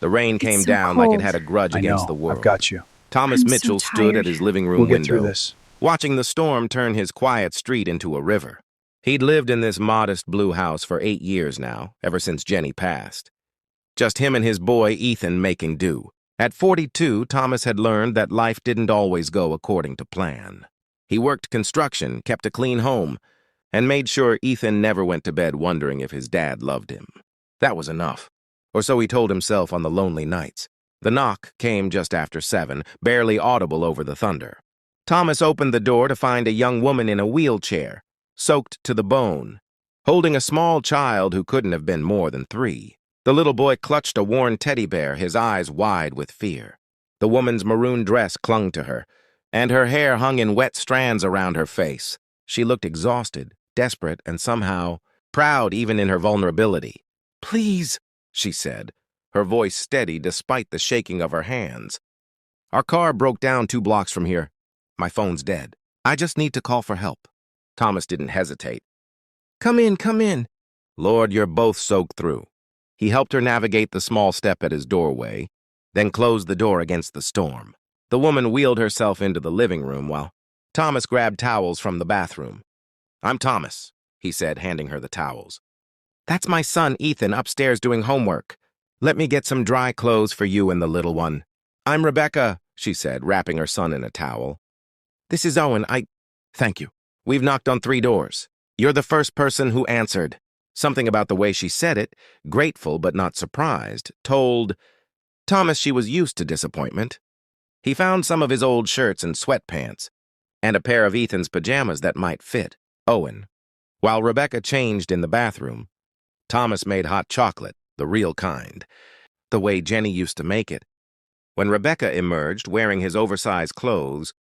The rain It's came so down like it had cold. a grudge I against the know. I've world. got you. Thomas I'm so Mitchell stood at tired. his living We'll room get through window, this. watching the storm turn his quiet street into a river. He'd lived in this modest blue house for 8 years now, ever since Jenny passed. Just him and his boy, Ethan, making do. At 42, Thomas had learned that life didn't always go according to plan. He worked construction, kept a clean home, and made sure Ethan never went to bed wondering if his dad loved him. That was enough. Or so he told himself on the lonely nights. The knock came just after 7, barely audible over the thunder. Thomas opened the door to find a young woman in a wheelchair, soaked to the bone, holding a small child who couldn't have been more than 3. The little boy clutched a worn teddy bear, his eyes wide with fear. The woman's maroon dress clung to her, and her hair hung in wet strands around her face. She looked exhausted, desperate, and somehow proud even in her vulnerability. "Please," she said, her voice steady despite the shaking of her hands. "Our car broke down 2 blocks from here. My phone's dead. I just need to call for help." Thomas didn't hesitate. Come in, come in." "Lord, you're both soaked through." He helped her navigate the small step at his doorway, then closed the door against the storm. The woman wheeled herself into the living room while Thomas grabbed towels from the bathroom. "I'm Thomas," he said, handing her the towels. "That's my son, Ethan, upstairs doing homework. Let me get some dry clothes for you and the little one." "I'm Rebecca," she said, wrapping her son in a towel. "This is Owen. Thank you. We've knocked on 3 doors. You're the first person who answered." Something about the way she said it, grateful but not surprised, told Thomas she was used to disappointment. He found some of his old shirts and sweatpants, and a pair of Ethan's pajamas that might fit Owen. While Rebecca changed in the bathroom, Thomas made hot chocolate, the real kind, the way Jenny used to make it. When Rebecca emerged, wearing his oversized clothes,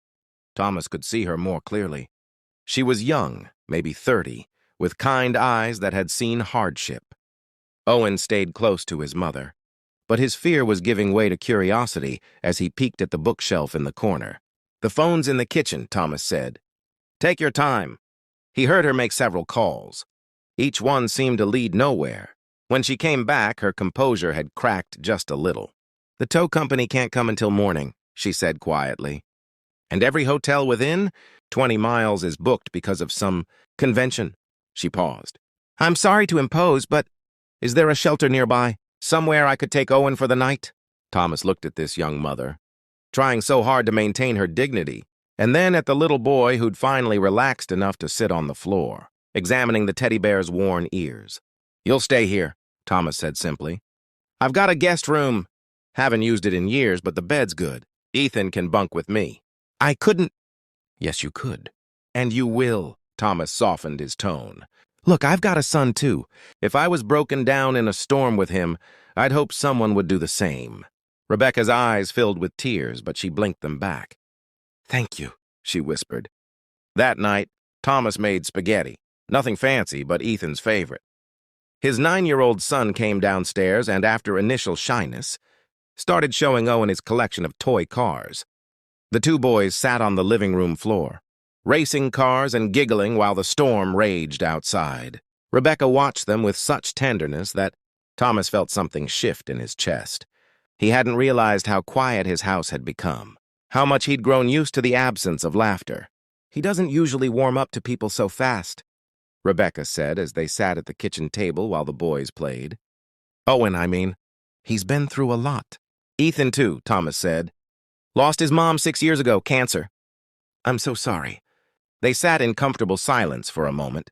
Thomas could see her more clearly. She was young, maybe 30, with kind eyes that had seen hardship. Owen stayed close to his mother, but his fear was giving way to curiosity as he peeked at the bookshelf in the corner. "The phone's in the kitchen," Thomas said. "Take your time." He heard her make several calls. Each one seemed to lead nowhere. When she came back, her composure had cracked just a little. "The tow company can't come until morning," she said quietly. "And every hotel within 20 miles is booked because of some convention." She paused. "I'm sorry to impose, but is there a shelter nearby? Somewhere I could take Owen for the night?" Thomas looked at this young mother, trying so hard to maintain her dignity, and then at the little boy who'd finally relaxed enough to sit on the floor, examining the teddy bear's worn ears. "You'll stay here," Thomas said simply. "I've got a guest room. Haven't used it in years, but the bed's good. Ethan can bunk with me." "I couldn't—" "Yes, you could. And you will." Thomas softened his tone. "Look, I've got a son, too. If I was broken down in a storm with him, I'd hope someone would do the same." Rebecca's eyes filled with tears, but she blinked them back. "Thank you," she whispered. That night, Thomas made spaghetti. Nothing fancy, but Ethan's favorite. His 9-year-old son came downstairs and, after initial shyness, started showing Owen his collection of toy cars. The 2 boys sat on the living room floor, racing cars and giggling while the storm raged outside. Rebecca watched them with such tenderness that Thomas felt something shift in his chest. He hadn't realized how quiet his house had become, how much he'd grown used to the absence of laughter. "He doesn't usually warm up to people so fast," Rebecca said as they sat at the kitchen table while the boys played. "Owen, I mean. He's been through a lot." "Ethan, too," Thomas said. "Lost his mom 6 years ago, cancer." "I'm so sorry." They sat in comfortable silence for a moment,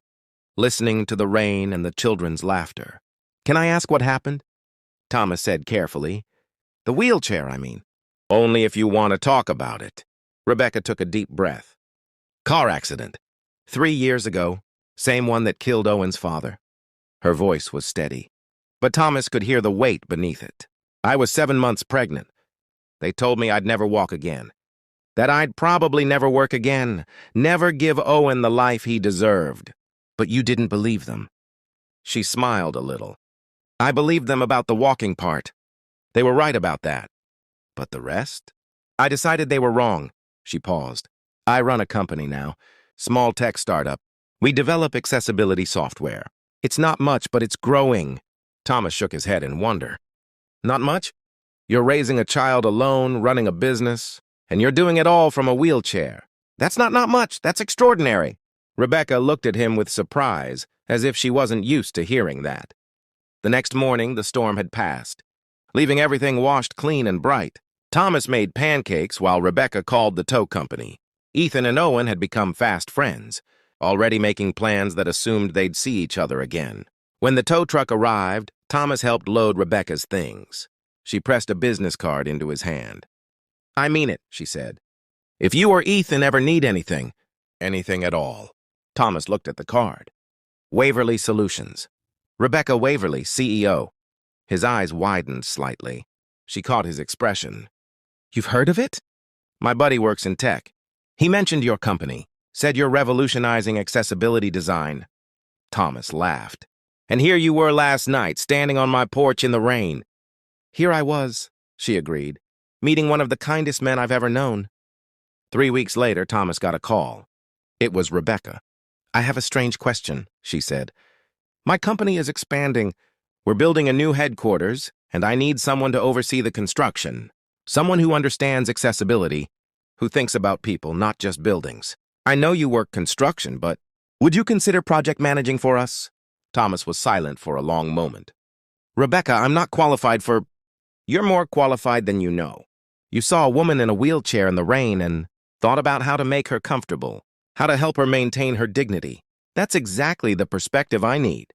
listening to the rain and the children's laughter. "Can I ask what happened?" Thomas said carefully. "The wheelchair, I mean." "Only if you want to talk about it." Rebecca took a deep breath. "Car accident. 3 years ago. Same one that killed Owen's father." Her voice was steady, but Thomas could hear the weight beneath it. "I was 7 months pregnant. They told me I'd never walk again. That I'd probably never work again, never give Owen the life he deserved. But you didn't believe them." She smiled a little. "I believed them about the walking part. They were right about that. But the rest? I decided they were wrong." She paused. "I run a company now, small tech startup. We develop accessibility software. It's not much, but it's growing." Thomas shook his head in wonder. "Not much?" You're raising a child alone, running a business, and you're doing it all from a wheelchair. That's not much. That's extraordinary. Rebecca looked at him with surprise, as if she wasn't used to hearing that. The next morning, the storm had passed, leaving everything washed clean and bright. Thomas made pancakes while Rebecca called the tow company. Ethan and Owen had become fast friends, already making plans that assumed they'd see each other again. When the tow truck arrived, Thomas helped load Rebecca's things. She pressed a business card into his hand. "I mean it," she said. "If you or Ethan ever need anything at all." Thomas looked at the card. Waverly Solutions. Rebecca Waverly, CEO. His eyes widened slightly. She caught his expression. "You've heard of it?" "My buddy works in tech. He mentioned your company, said you're revolutionizing accessibility design." Thomas laughed. "And here you were last night, standing on my porch in the rain." "Here I was," she agreed, "meeting one of the kindest men I've ever known." 3 weeks later, Thomas got a call. It was Rebecca. "I have a strange question," she said. "My company is expanding. We're building a new headquarters, and I need someone to oversee the construction. Someone who understands accessibility, who thinks about people, not just buildings. I know you work construction, but would you consider project managing for us?" Thomas was silent for a long moment. "Rebecca, I'm not qualified for—" "You're more qualified than you know. You saw a woman in a wheelchair in the rain and thought about how to make her comfortable, how to help her maintain her dignity. That's exactly the perspective I need."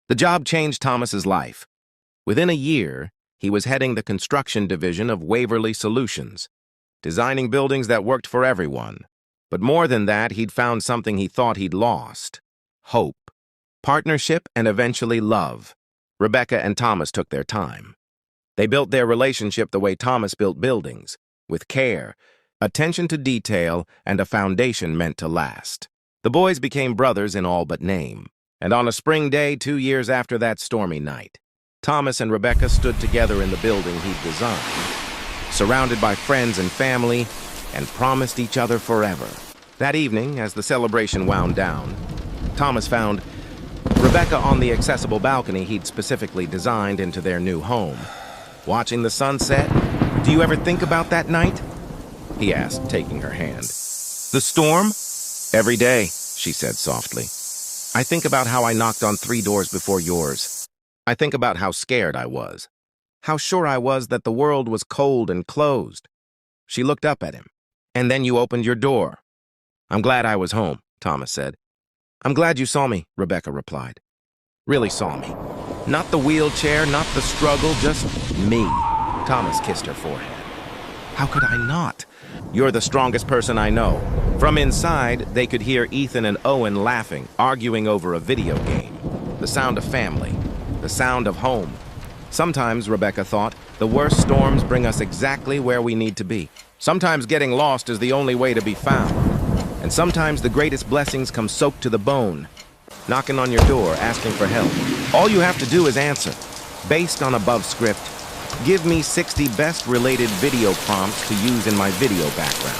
The job changed Thomas's life. Within a year, he was heading the construction division of Waverly Solutions, designing buildings that worked for everyone. But more than that, he'd found something he thought he'd lost: hope, partnership, and eventually love. Rebecca and Thomas took their time. They built their relationship the way Thomas built buildings, with care, attention to detail, and a foundation meant to last. The boys became brothers in all but name. And on a spring day 2 years after that stormy night, Thomas and Rebecca stood together in the building he'd designed, surrounded by friends and family, and promised each other forever. That evening, as the celebration wound down, Thomas found Rebecca on the accessible balcony he'd specifically designed into their new home. "Watching the sunset? Do you ever think about that night?" he asked, taking her hand. "The storm?" "Every day," she said softly. "I think about how I knocked on 3 doors before yours. I think about how scared I was, how sure I was that the world was cold and closed." She looked up at him. "And then you opened your door." "I'm glad I was home," Thomas said. "I'm glad you saw me," Rebecca replied. "Really saw me. Not the wheelchair, not the struggle, just me." Thomas kissed her forehead. "How could I not? You're the strongest person I know." From inside, they could hear Ethan and Owen laughing, arguing over a video game. The sound of family, the sound of home. Sometimes, Rebecca thought, the worst storms bring us exactly where we need to be. Sometimes getting lost is the only way to be found. And sometimes the greatest blessings come soaked to the bone, knocking on your door, asking for help. All you have to do is answer. Based on above script, give me 60 best related video prompts to use in my video background.